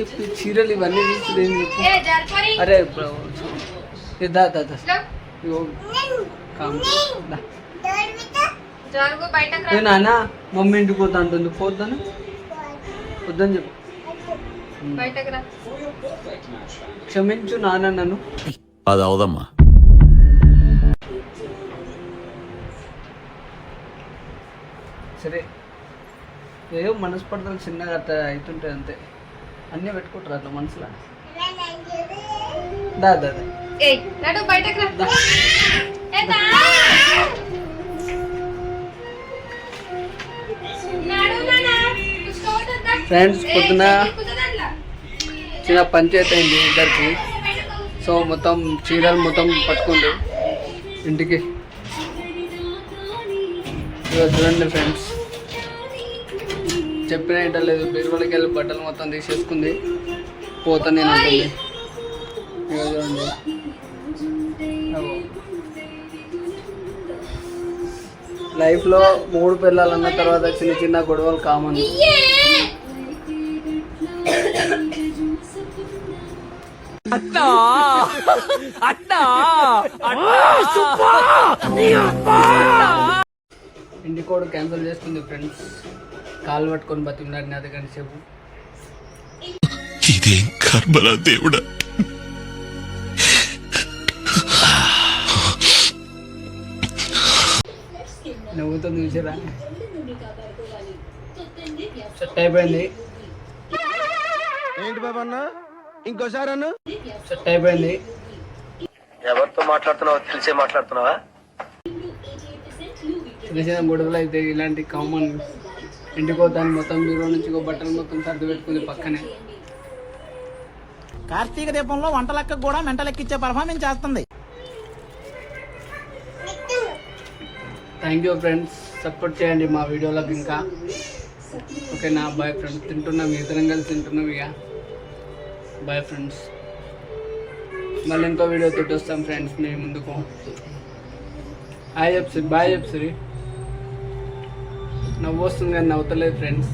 చెప్పి చీరలు ఇవన్నీ తీసుకుని ఏం చెప్పు. అరే దా నాన్న మమ్మీ ఇంటికి పోతా అంటుంది, పోద్దాను వద్దని చెప్పు. క్షమించు నాన్న నన్ను. అది అవదమ్మా. సరే ఏదో మనస్పర్ధలు చిన్నగా అట్లా అవుతుంటాయి అంతే, అన్నీ పెట్టుకుంటారు అట్లా మనసులో. దా దా ఫ్రెండ్స్, పొద్దున చిన్న పంచాయతీ అయింది ఇద్దరికి. సో మొత్తం చీరలు మొత్తం పట్టుకుంది ఇంటికి. చూడండి ఫ్రెండ్స్, చెప్పిన ఏంటలేదు, బీరువాళ్ళకి వెళ్ళి బట్టలు మొత్తం తీసేసుకుంది, పోతా నేను అంటుంది. చూడండి, లైఫ్లో 3 పిల్లలన్న తర్వాత చిన్న చిన్న గొడవలు కామన్. ఇంటి కూడా క్యాన్సిల్ చేసుకుంది ఫ్రెండ్స్. కాలు పట్టుకొని బతిన్నాడు నా దగ్గర సేపు. ఇదేం కర్మలా దేవుడా. నవ్వుతుంది చూసారా. సెట్ అయిపోయింది. ఏంటి బాబా అన్న, ఇంకోసారి అన్న. సెట్ అయిపోయింది. ఎవరితో మాట్లాడుతున్నావో తెలిసే మాట్లాడుతున్నావా? చిన్న చిన్న గొడవలు అయితే ఇలాంటి కామన్. ఇంటికి పోతాను, మొత్తం బీరో నుంచి బట్టలు మొత్తం సర్ది పెట్టుకుంది పక్కనే. కార్తీక దీపంలో వంటలక్క కూడా మెంటలెక్కిచ్చే పర్ఫార్మెన్స్ చేస్తుంది. థ్యాంక్ యూ ఫ్రెండ్స్, సపోర్ట్ చేయండి మా వీడియోలకు ఇంకా. ఓకేనా, బాయ్ ఫ్రెండ్స్. తింటున్నాం, ఇద్దరం కలిసి తింటున్నాం ఇక. బాయ్ ఫ్రెండ్స్, మళ్ళీ ఇంకో వీడియో తోటి వస్తాం ఫ్రెండ్స్ మీ ముందుకు. హాయ్ చెప్సి, బాయ్ చెప్సి. నవ్వు వస్తుంది కానీ నవ్వుతలేదు ఫ్రెండ్స్.